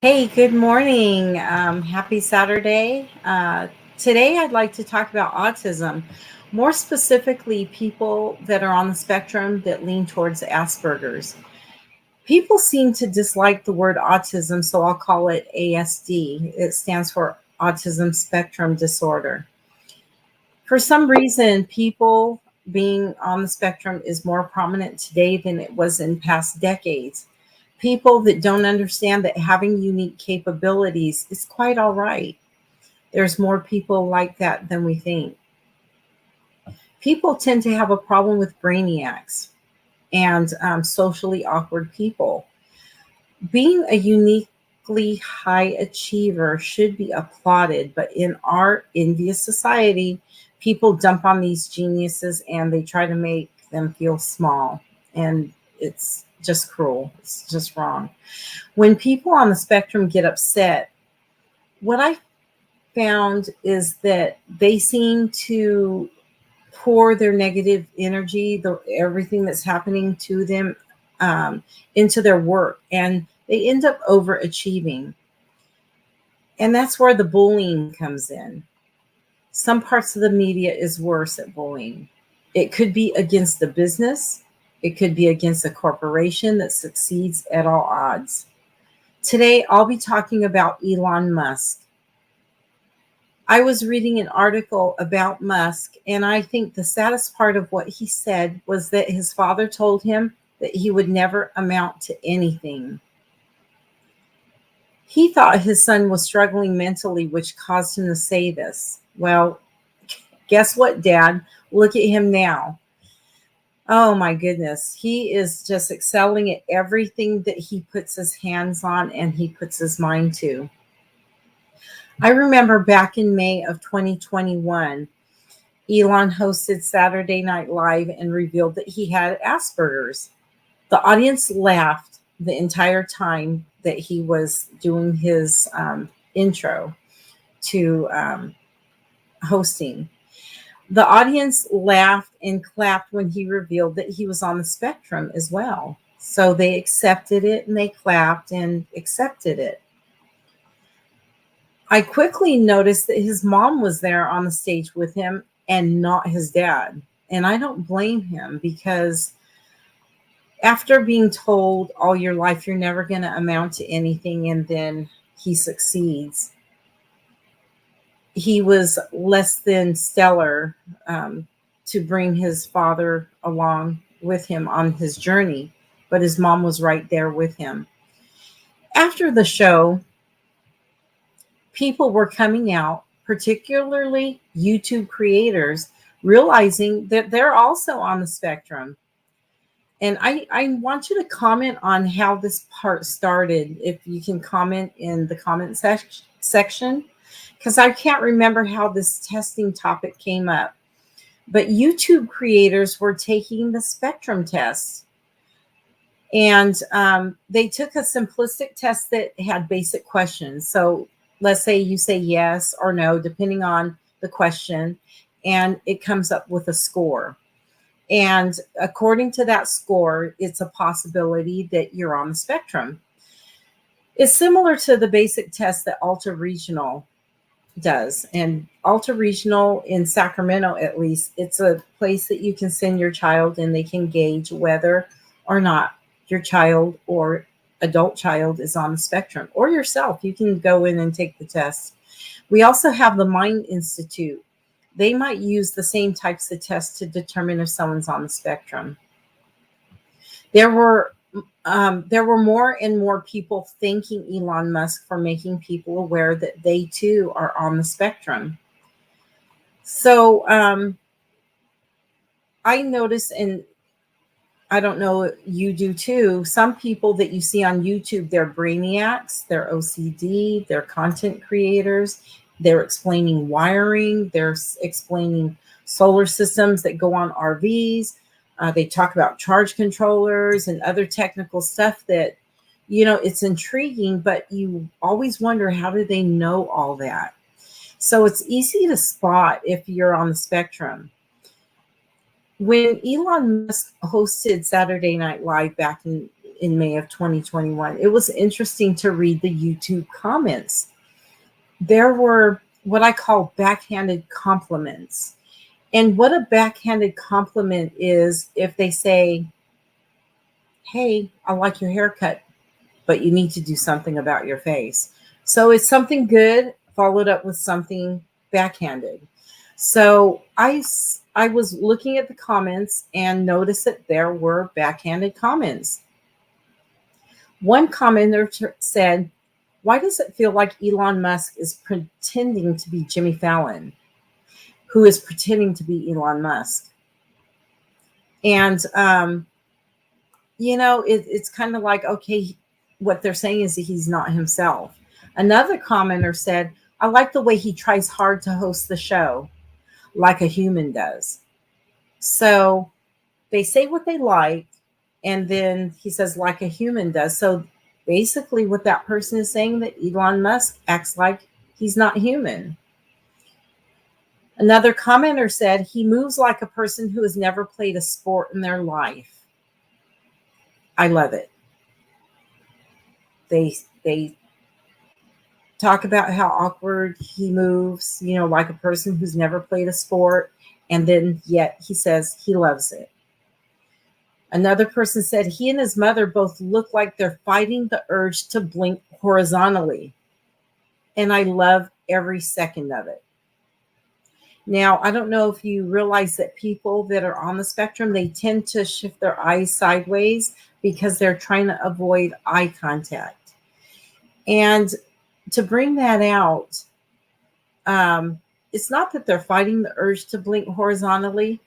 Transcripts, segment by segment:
Hey, good morning. Happy Saturday. Today, I'd like to talk about autism, more specifically, people that are on the spectrum that lean towards Asperger's. People seem to dislike the word autism, so I'll call it ASD. It stands for Autism Spectrum Disorder. For some reason, people being on the spectrum is more prominent today than it was in past decades. People that don't understand that having unique capabilities is quite all right. There's more people like that than we think. People tend to have a problem with brainiacs and socially awkward people. Being a uniquely high achiever should be applauded, but in our envious society, people dump on these geniuses and they try to make them feel small. And it's just cruel. It's just wrong. When people on the spectrum get upset, what I found is that they seem to pour their negative energy, everything that's happening to them, into their work, and they end up overachieving. And that's where the bullying comes in. Some parts of the media is worse at bullying. It could be against the business, it could be against a corporation that succeeds at all odds. Today, I'll be talking about Elon Musk. I was reading an article about Musk, and I think the saddest part of what he said was that his father told him that he would never amount to anything. He thought his son was struggling mentally, which caused him to say this. Well, guess what, Dad? Look at him now. Oh my goodness. He is just excelling at everything that he puts his hands on and he puts his mind to. I remember back in May of 2021, Elon hosted Saturday Night Live and revealed that he had Asperger's. The audience laughed the entire time that he was doing his intro to hosting. The audience laughed and clapped when he revealed that he was on the spectrum as well. So they accepted it and they clapped and accepted it. I quickly noticed that his mom was there on the stage with him and not his dad. And I don't blame him, because after being told all your life you're never going to amount to anything and then he succeeds, he was less than stellar to bring his father along with him on his journey. But his mom was right there with him. After the show, people were coming out, particularly YouTube creators, realizing that they're also on the spectrum. And I want you to comment on how this part started. If you can comment in the comment section, because I can't remember how this testing topic came up. But YouTube creators were taking the spectrum test. And they took a simplistic test that had basic questions. So let's say you say yes or no, depending on the question, and it comes up with a score. And according to that score, it's a possibility that you're on the spectrum. It's similar to the basic test that Alta Regional does. And Alta Regional in Sacramento, at least, it's a place that you can send your child and they can gauge whether or not your child or adult child is on the spectrum, or yourself. You can go in and take the test. We also have the Mind Institute. They might use the same types of tests to determine if someone's on the spectrum. There were more and more people thanking Elon Musk for making people aware that they too are on the spectrum. So I noticed, and I don't know, you do too, some people that you see on YouTube, they're brainiacs, they're OCD, they're content creators, they're explaining wiring, they're explaining solar systems that go on RVs. They talk about charge controllers and other technical stuff that, it's intriguing, but you always wonder, how do they know all that? So it's easy to spot if you're on the spectrum. When Elon Musk hosted Saturday Night Live back in in May of 2021. It was interesting to read the YouTube comments. There were what I call backhanded compliments. And what a backhanded compliment is if they say, hey, I like your haircut, but you need to do something about your face. So it's something good followed up with something backhanded. So I was looking at the comments and noticed that there were backhanded comments. One commenter said, why does it feel like Elon Musk is pretending to be Jimmy Fallon, who is pretending to be Elon Musk? And, it's kind of like, okay, what they're saying is that he's not himself. Another commenter said, I like the way he tries hard to host the show like a human does. So they say what they like, and then he says, like a human does. So basically what that person is saying, that Elon Musk acts like he's not human. Another commenter said, he moves like a person who has never played a sport in their life. I love it. They talk about how awkward he moves, like a person who's never played a sport. And then yet he says he loves it. Another person said he and his mother both look like they're fighting the urge to blink horizontally. And I love every second of it. Now, I don't know if you realize that people that are on the spectrum, they tend to shift their eyes sideways because they're trying to avoid eye contact. And to bring that out, it's not that they're fighting the urge to blink horizontally.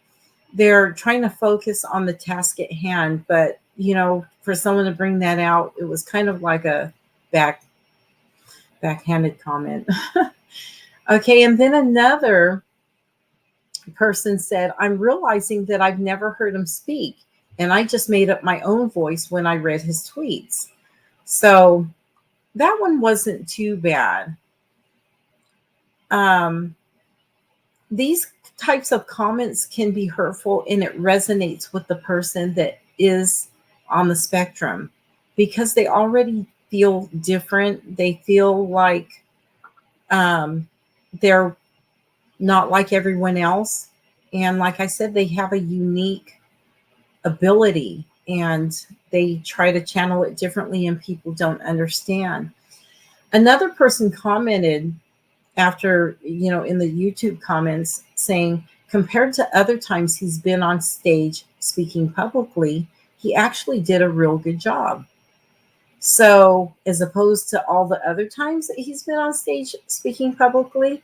They're trying to focus on the task at hand. But, for someone to bring that out, it was kind of like a backhanded comment. Okay, and then another person said, I'm realizing that I've never heard him speak, and I just made up my own voice when I read his tweets. So that one wasn't too bad. These types of comments can be hurtful, and it resonates with the person that is on the spectrum because they already feel different. They feel like they're not like everyone else. And like I said, they have a unique ability and they try to channel it differently and people don't understand. Another person commented after, in the YouTube comments saying, compared to other times he's been on stage speaking publicly, he actually did a real good job. So as opposed to all the other times that he's been on stage speaking publicly,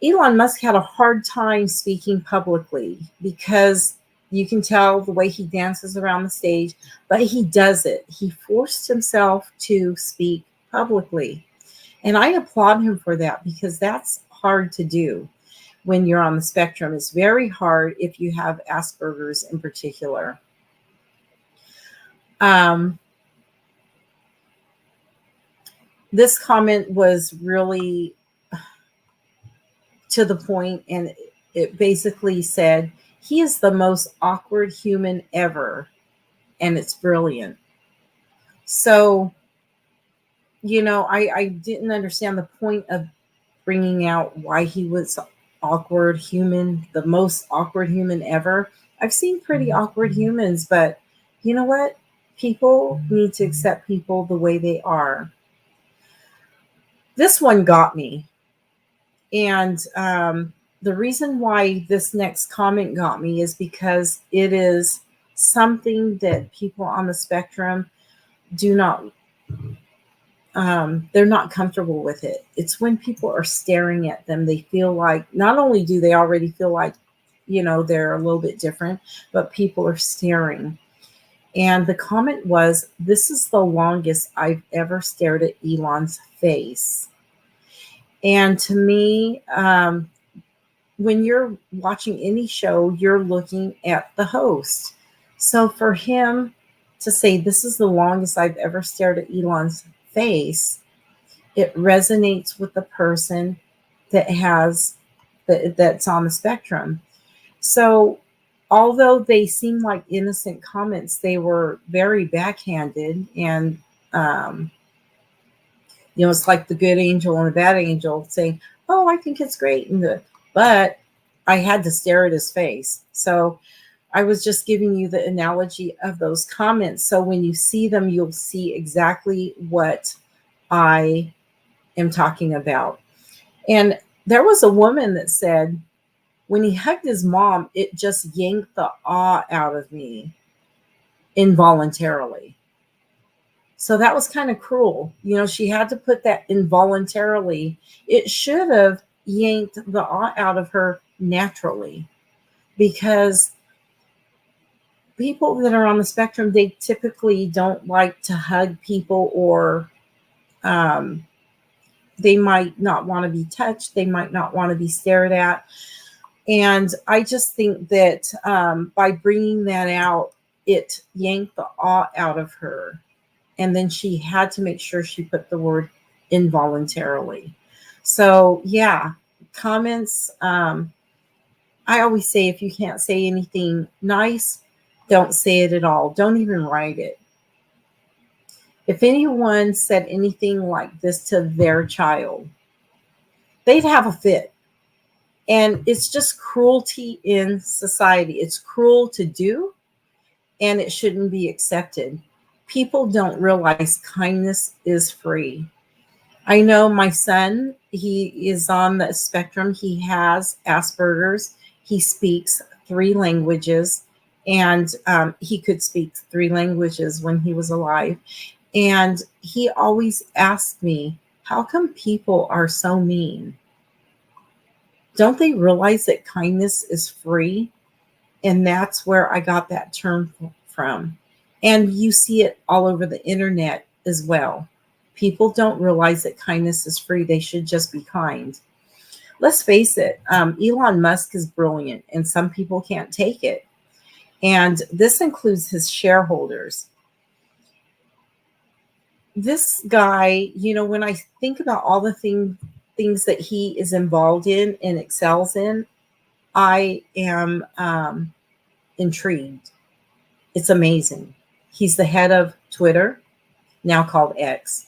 Elon Musk had a hard time speaking publicly because you can tell the way he dances around the stage, but he does it. He forced himself to speak publicly. And I applaud him for that because that's hard to do when you're on the spectrum. It's very hard if you have Asperger's in particular. This comment was really to the point, and it basically said, he is the most awkward human ever, and it's brilliant. So, I didn't understand the point of bringing out why he was awkward human, the most awkward human ever. I've seen pretty awkward humans, but you know what? People need to accept people the way they are. This one got me. And the reason why this next comment got me is because it is something that people on the spectrum do not, they're not comfortable with it. It's when people are staring at them, they feel like, not only do they already feel like, they're a little bit different, but people are staring. And the comment was, this is the longest I've ever stared at Elon's face. And to me, when you're watching any show, you're looking at the host. So for him to say, this is the longest I've ever stared at Elon's face, it resonates with the person that's on the spectrum. So although they seemed like innocent comments, they were very backhanded. And, um, it's like the good angel and the bad angel saying, "Oh, I think it's great." But I had to stare at his face. So I was just giving you the analogy of those comments. So when you see them, you'll see exactly what I am talking about. And there was a woman that said, when he hugged his mom, it just yanked the awe out of me involuntarily. So that was kind of cruel. She had to put that involuntarily. It should have yanked the awe out of her naturally, because people that are on the spectrum, they typically don't like to hug people, or um, they might not want to be touched. They might not want to be stared at. And I just think that by bringing that out, it yanked the awe out of her. And then she had to make sure she put the word involuntarily. So, yeah, comments. I always say, if you can't say anything nice, don't say it at all. Don't even write it. If anyone said anything like this to their child, they'd have a fit. And it's just cruelty in society. It's cruel to do, and it shouldn't be accepted. People don't realize kindness is free. I know my son, he is on the spectrum. He has Asperger's. He speaks 3 languages, and he could speak 3 languages when he was alive. And he always asked me, how come people are so mean? Don't they realize that kindness is free? And that's where I got that term from. And you see it all over the internet as well. People don't realize that kindness is free. They should just be kind. Let's face it, Elon Musk is brilliant, and some people can't take it. And this includes his shareholders. This guy, when I think about all the things that he is involved in and excels in, I am intrigued. It's amazing. He's the head of Twitter, now called X.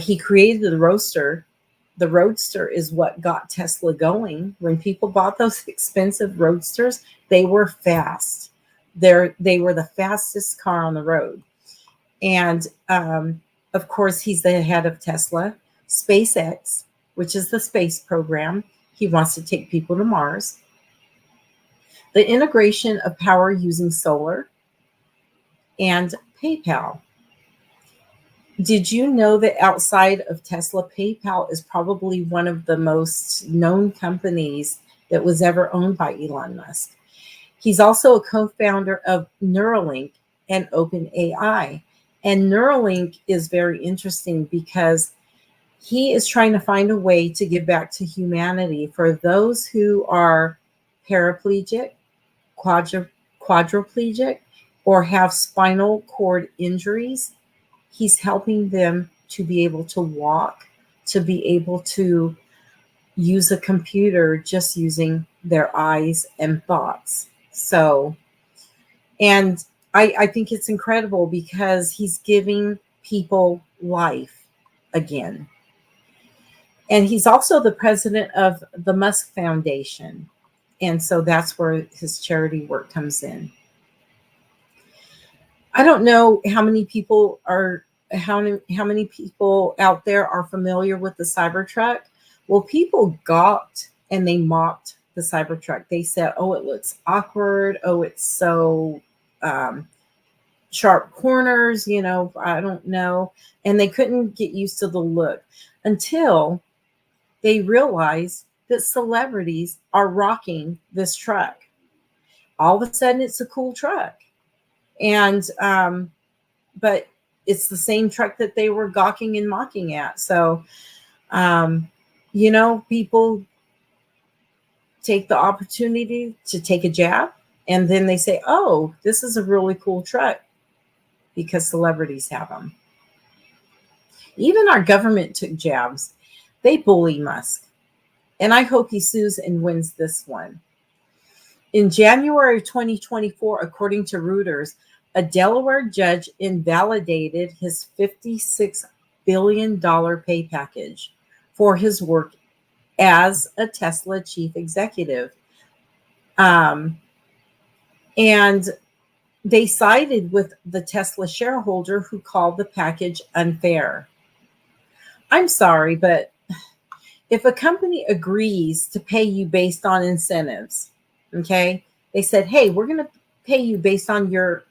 He created the Roadster. The Roadster is what got Tesla going. When people bought those expensive Roadsters, they were fast. They were the fastest car on the road. And of course, he's the head of Tesla. SpaceX, which is the space program. He wants to take people to Mars. The integration of power using solar, and PayPal. Did you know that outside of Tesla, PayPal is probably one of the most known companies that was ever owned by Elon Musk? He's also a co-founder of Neuralink and OpenAI. And Neuralink is very interesting because he is trying to find a way to give back to humanity for those who are paraplegic, quadriplegic, or have spinal cord injuries. He's helping them to be able to walk, to be able to use a computer just using their eyes and thoughts. So, and I think it's incredible because he's giving people life again. And he's also the president of the Musk Foundation. And so that's where his charity work comes in. I don't know how many people out there are familiar with the Cybertruck. Well, people gawked and they mocked the Cybertruck. They said, "Oh, it looks awkward. Oh, it's so sharp corners, I don't know." And they couldn't get used to the look until they realized that celebrities are rocking this truck. All of a sudden, it's a cool truck. And but it's the same truck that they were gawking and mocking at. So, people take the opportunity to take a jab, and then they say, "Oh, this is a really cool truck," because celebrities have them. Even our government took jabs. They bully Musk. And I hope he sues and wins this one. In January of 2024, according to Reuters, a Delaware judge invalidated his $56 billion pay package for his work as a Tesla chief executive. And they sided with the Tesla shareholder who called the package unfair. I'm sorry, but if a company agrees to pay you based on incentives, okay, they said, hey, we're going to pay you based on your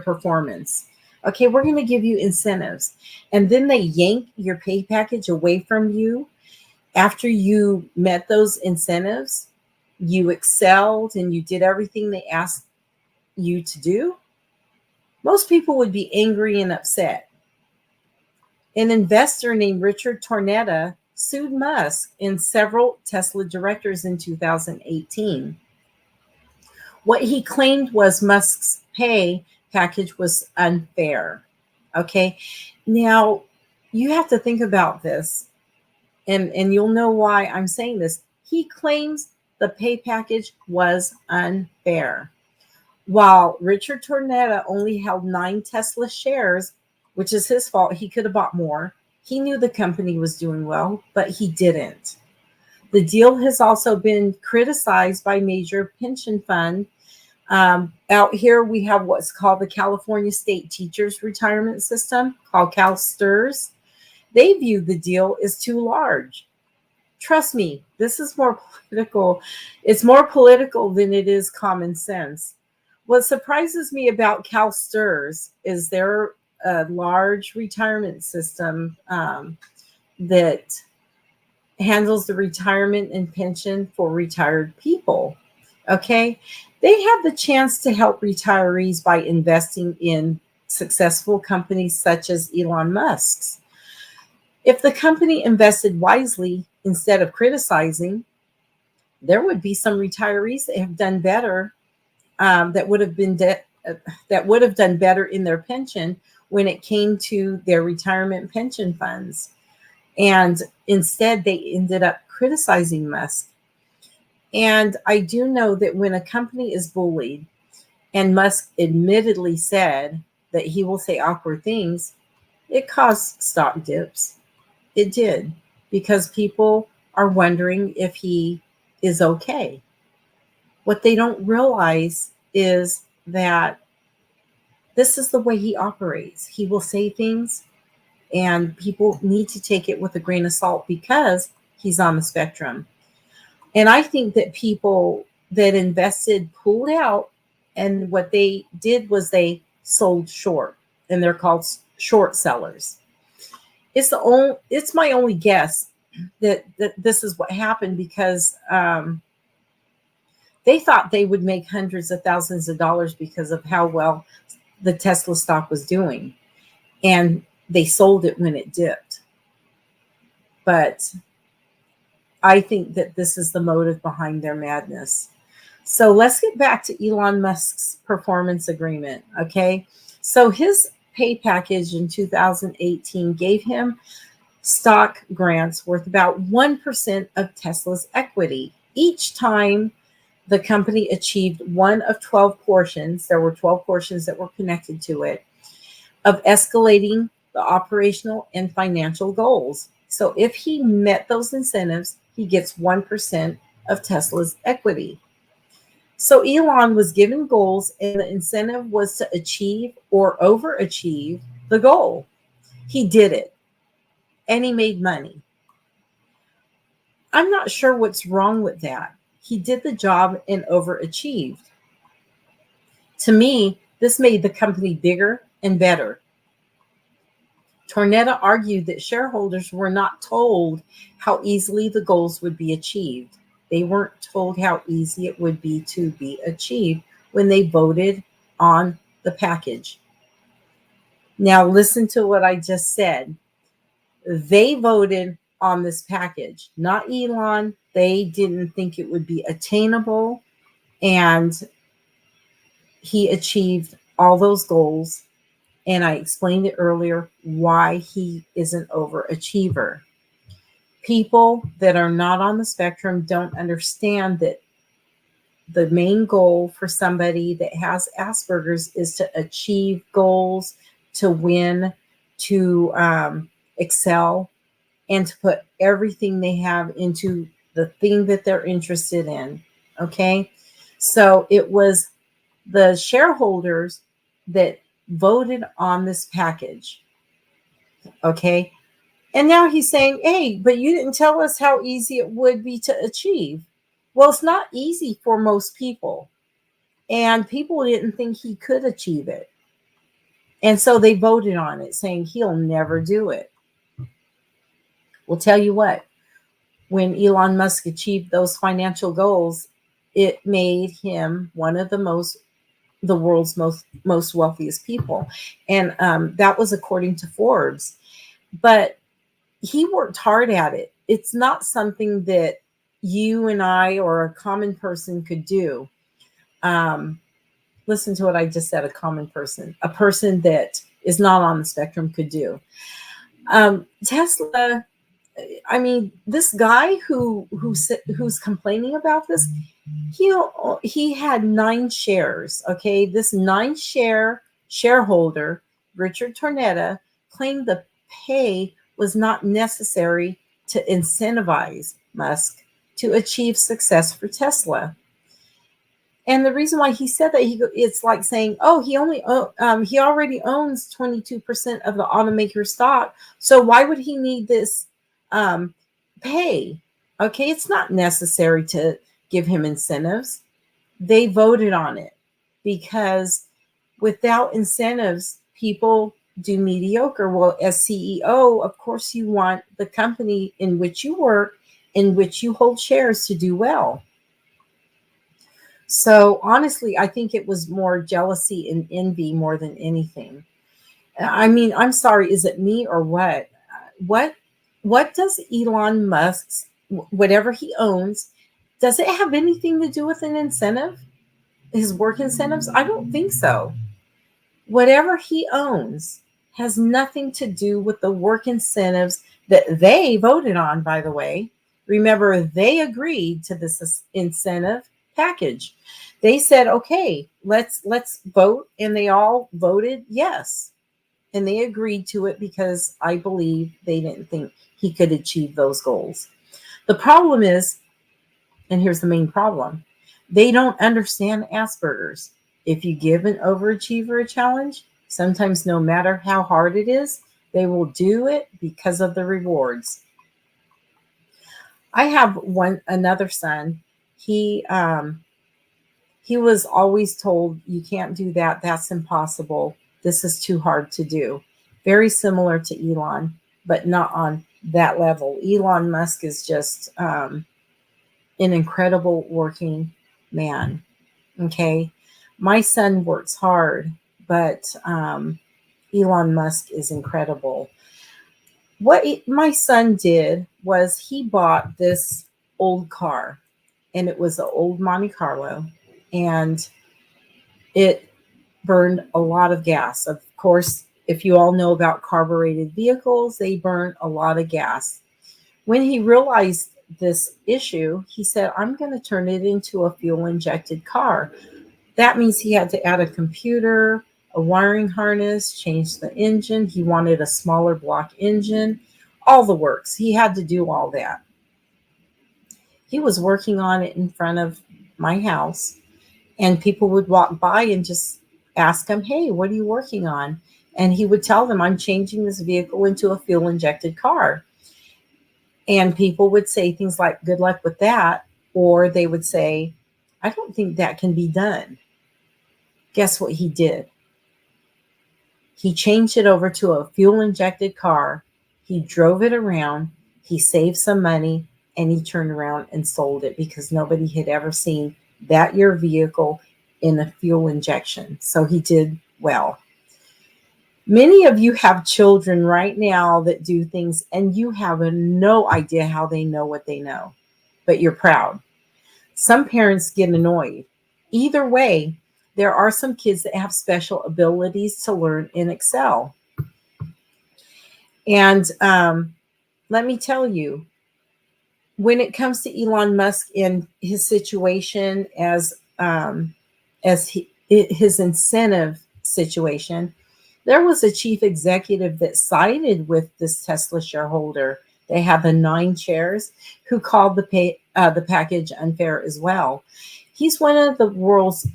performance. Okay, we're going to give you incentives. And then they yank your pay package away from you after you met those incentives, you excelled and you did everything they asked you to do. Most people would be angry and upset. An investor named Richard Tornetta sued Musk and several Tesla directors in 2018. What he claimed was Musk's pay package was unfair. Okay, now you have to think about this, and you'll know why I'm saying this. He claims the pay package was unfair. While Richard Tornetta only held 9 Tesla shares, which is his fault, he could have bought more. He knew the company was doing well, but he didn't. The deal has also been criticized by major pension funds. Out here, we have what's called the California State Teachers Retirement System, called CalSTRS. They view the deal as too large. Trust me, this is more political. It's more political than it is common sense. What surprises me about CalSTRS is they're a large retirement system that handles the retirement and pension for retired people. Okay, they have the chance to help retirees by investing in successful companies such as Elon Musk's. If the company invested wisely instead of criticizing, there would be some retirees that have done better, that would have done better in their pension when it came to their retirement pension funds. And instead, they ended up criticizing Musk. And I do know that when a company is bullied, and Musk admittedly said that he will say awkward things, it caused stock dips. It did, because people are wondering if he is okay. What they don't realize is that this is the way he operates. He will say things, and people need to take it with a grain of salt because he's on the spectrum. And I think that people that invested pulled out, and what they did was they sold short, and they're called short sellers. It's my only guess that this is what happened, because they thought they would make hundreds of thousands of dollars because of how well the Tesla stock was doing, and they sold it when it dipped. But I think that this is the motive behind their madness. So let's get back to Elon Musk's performance agreement. Okay, so his pay package in 2018 gave him stock grants worth about 1% of Tesla's equity. Each time the company achieved one of 12 portions, there were 12 portions that were connected to it, of escalating the operational and financial goals. So if he met those incentives, he gets 1% of Tesla's equity. So Elon was given goals, and the incentive was to achieve or overachieve the goal. He did it, and he made money. I'm not sure what's wrong with that. He did the job and overachieved. To me, this made the company bigger and better. Tornetta argued that shareholders were not told how easily the goals would be achieved. They weren't told how easy it would be to be achieved when they voted on the package. Now, listen to what I just said. They voted on this package, not Elon. They didn't think it would be attainable, and he achieved all those goals. And I explained it earlier why he is an overachiever. People that are not on the spectrum don't understand that the main goal for somebody that has Asperger's is to achieve goals, to win, to excel, and to put everything they have into the thing that they're interested in. Okay. So it was the shareholders that voted on this package. Okay. And now he's saying, hey, but you didn't tell us how easy it would be to achieve. Well, it's not easy for most people. And people didn't think he could achieve it. And so they voted on it, saying he'll never do it. Well, tell you what, when Elon Musk achieved those financial goals, it made him one of the world's most wealthiest people. And that was according to Forbes. But he worked hard at it. It's not something that you and I or a common person could do. Listen to what I just said, a person that is not on the spectrum could do. Tesla, I mean, this guy who's complaining about this, he had 9 shares. Okay, this 9 shareholder, Richard Tornetta, claimed the pay was not necessary to incentivize Musk to achieve success for Tesla. And the reason why he said that, it's like saying, oh, he already owns 22% of the automaker stock. So why would he need this pay? Okay, it's not necessary to give him incentives. They voted on it because without incentives, people do mediocre. Well, as CEO, of course, you want the company in which you work, in which you hold shares, to do well. So honestly, I think it was more jealousy and envy more than anything. I mean, I'm sorry, is it me or what? What does Elon Musk's, whatever he owns, does it have anything to do with an incentive? His work incentives? I don't think so. Whatever he owns has nothing to do with the work incentives that they voted on, by the way. Remember, they agreed to this incentive package. They said, okay, let's vote, and they all voted yes. And they agreed to it because I believe they didn't think he could achieve those goals. The problem is, and here's the main problem, they don't understand Asperger's. If you give an overachiever a challenge, sometimes no matter how hard it is, they will do it because of the rewards. I have another son. He was always told, you can't do that. That's impossible. This is too hard to do. Very similar to Elon, but not on that level. Elon Musk is just an incredible working man. Okay. My son works hard, but Elon Musk is incredible. What my son did was he bought this old car, and it was an old Monte Carlo, and it burned a lot of gas. Of course, if you all know about carbureted vehicles, they burn a lot of gas. When he realized this issue, he said, I'm going to turn it into a fuel injected car. That means he had to add a computer, a wiring harness, change the engine. He wanted a smaller block engine, all the works. He had to do all that. He was working on it in front of my house, and people would walk by and just ask him, hey, what are you working on? And he would tell them, I'm changing this vehicle into a fuel injected car. And people would say things like, good luck with that. Or they would say, I don't think that can be done. Guess what he did? He changed it over to a fuel injected car. He drove it around. He saved some money, and he turned around and sold it because nobody had ever seen that your vehicle in a fuel injection. So he did well. Many of you have children right now that do things, and you have no idea how they know what they know, but you're proud. Some parents get annoyed. Either way, there are some kids that have special abilities to learn and excel. And let me tell you, when it comes to Elon Musk and his situation his incentive situation, there was a chief executive that sided with this Tesla shareholder. They had the 9 shares who called the package unfair as well. He's one of the world's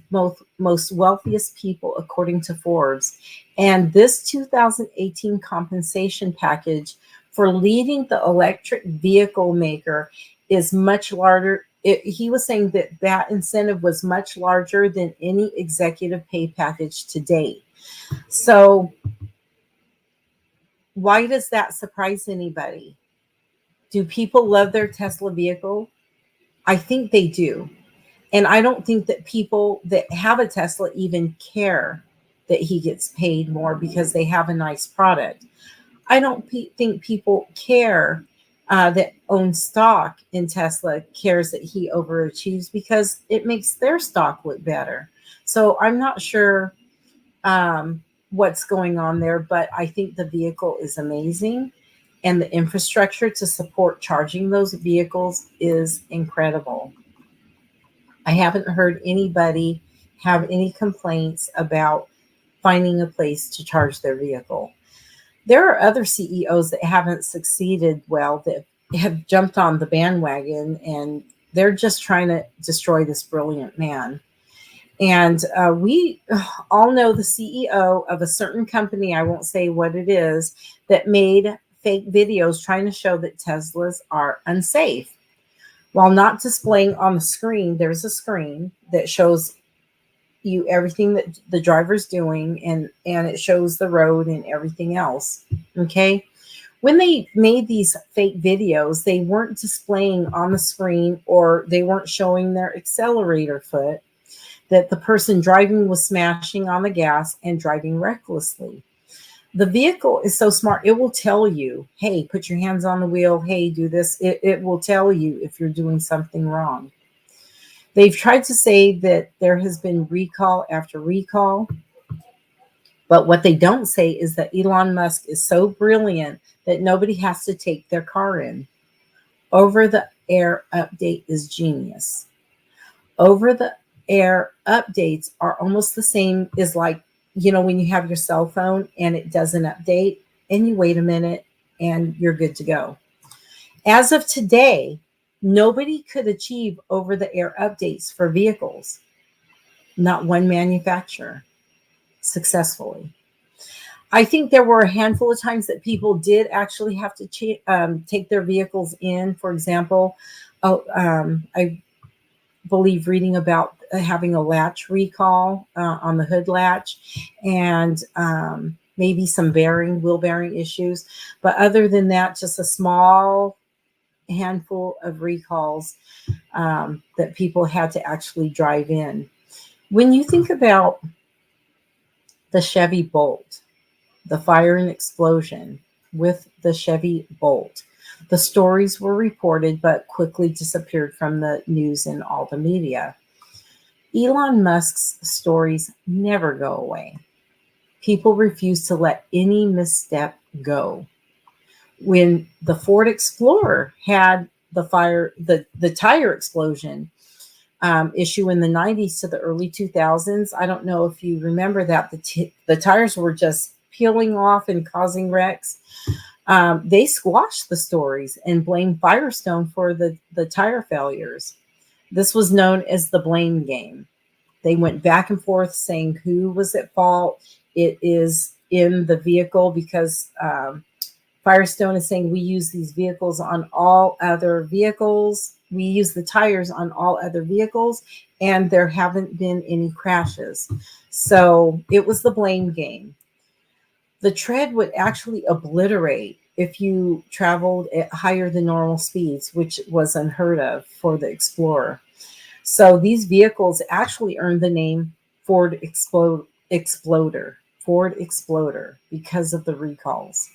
most wealthiest people, according to Forbes. And this 2018 compensation package for leading the electric vehicle maker is much larger. He was saying that that incentive was much larger than any executive pay package to date. So why does that surprise anybody? Do people love their Tesla vehicle? I think they do. And I don't think that people that have a Tesla even care that he gets paid more because they have a nice product. I don't think people care that own stock in Tesla cares that he overachieves because it makes their stock look better. So I'm not sure what's going on there, but I think the vehicle is amazing. And the infrastructure to support charging those vehicles is incredible. I haven't heard anybody have any complaints about finding a place to charge their vehicle. There are other CEOs that haven't succeeded well that have jumped on the bandwagon and they're just trying to destroy this brilliant man. And we all know the CEO of a certain company, I won't say what it is, that made fake videos trying to show that Teslas are unsafe. While not displaying on the screen, there's a screen that shows you everything that the driver's doing, and it shows the road and everything else. Okay. When they made these fake videos, they weren't displaying on the screen or they weren't showing their accelerator foot, that the person driving was smashing on the gas and driving recklessly. The vehicle is so smart, it will tell you, hey, put your hands on the wheel. Hey, do this. It will tell you if you're doing something wrong. They've tried to say that there has been recall after recall. But what they don't say is that Elon Musk is so brilliant that nobody has to take their car in. Over the air update is genius. Over the air updates are almost the same as like, when you have your cell phone and it doesn't update and you wait a minute and you're good to go. As of today, nobody could achieve over the air updates for vehicles. Not one manufacturer successfully. I think there were a handful of times that people did actually have to take their vehicles in. For example, I believe reading about having a latch recall on the hood latch and maybe some wheel bearing issues. But other than that, just a small handful of recalls that people had to actually drive in. When you think about the Chevy Bolt, the fire and explosion with the Chevy Bolt, the stories were reported but quickly disappeared from the news and all the media. Elon Musk's stories never go away. People refuse to let any misstep go. When the Ford Explorer had the tire explosion issue in the 90s to the early 2000s, I don't know if you remember that the tires were just peeling off and causing wrecks. They squashed the stories and blamed Firestone for the tire failures. This was known as the blame game. They went back and forth saying who was at fault. It is in the vehicle because Firestone is saying we use these vehicles on all other vehicles. We use the tires on all other vehicles, and there haven't been any crashes. So it was the blame game. The tread would actually obliterate if you traveled at higher than normal speeds, which was unheard of for the Explorer. So these vehicles actually earned the name Ford Exploder because of the recalls.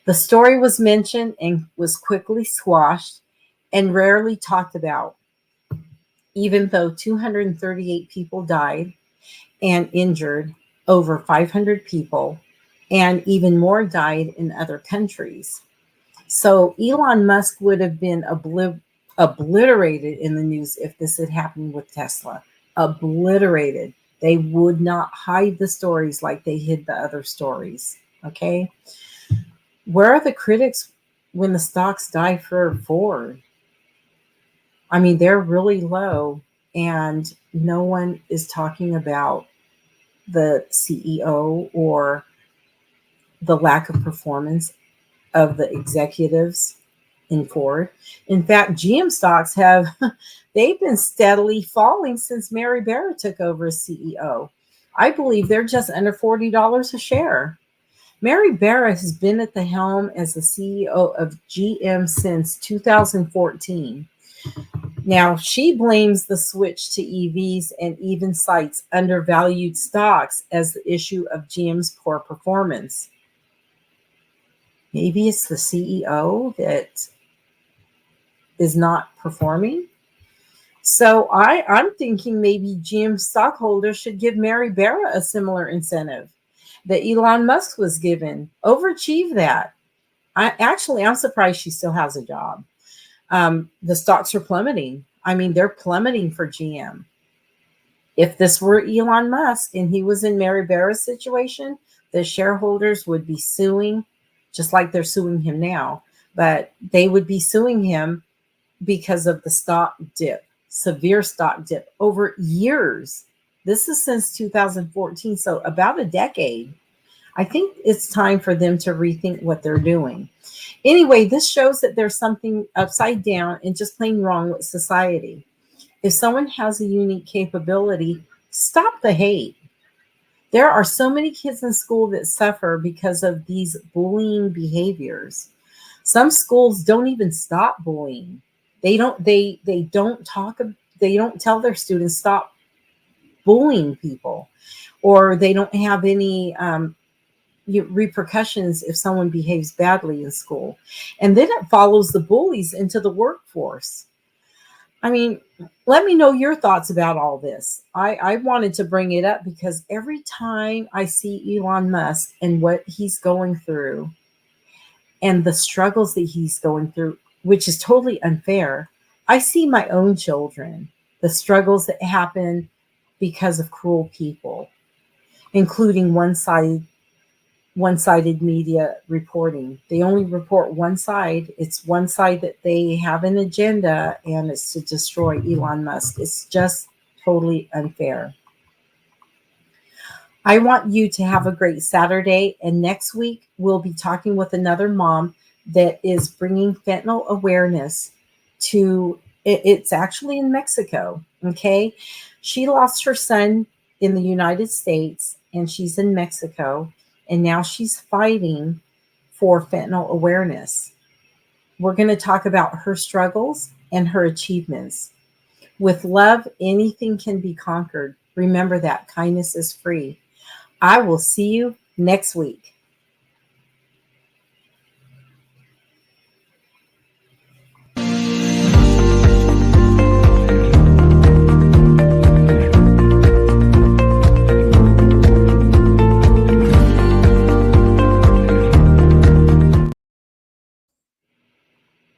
The story was mentioned and was quickly squashed and rarely talked about, even though 238 people died and injured over 500 people, and even more died in other countries. So Elon Musk would have been obliterated in the news if this had happened with Tesla. Obliterated. They would not hide the stories like they hid the other stories. Okay. Where are the critics when the stocks die for Ford? I mean, they're really low, and no one is talking about the CEO or the lack of performance of the executives in Ford. In fact, GM stocks have they've been steadily falling since Mary Barra took over as CEO. I believe they're just under $40 a share. Mary Barra has been at the helm as the CEO of GM since 2014. Now, she blames the switch to EVs and even cites undervalued stocks as the issue of GM's poor performance. Maybe it's the CEO that is not performing. So I'm thinking maybe GM stockholders should give Mary Barra a similar incentive that Elon Musk was given. Overachieve that. I'm surprised she still has a job. The stocks are plummeting. I mean, they're plummeting for GM. If this were Elon Musk and he was in Mary Barra's situation, the shareholders would be suing, just like they're suing him now. But they would be suing him because of the stock dip, severe stock dip over years. This is since 2014, so about a decade. I think it's time for them to rethink what they're doing. Anyway, this shows that there's something upside down and just plain wrong with society. If someone has a unique capability, stop the hate. There are so many kids in school that suffer because of these bullying behaviors. Some schools don't even stop bullying. They don't talk, they don't tell their students stop bullying people, or they don't have any repercussions if someone behaves badly in school. And then it follows the bullies into the workforce. I mean, let me know your thoughts about all this. I wanted to bring it up because every time I see Elon Musk and what he's going through and the struggles that he's going through, which is totally unfair, I see my own children, the struggles that happen because of cruel people, including one-sided media reporting. They only report one side. It's one side that they have an agenda, and it's to destroy Elon Musk. It's just totally unfair. I want you to have a great Saturday. And next week, we'll be talking with another mom that is bringing fentanyl awareness to it's actually in Mexico. Okay. She lost her son in the United States and she's in Mexico. And now she's fighting for fentanyl awareness. We're going to talk about her struggles and her achievements. With love, anything can be conquered. Remember that kindness is free. I will see you next week.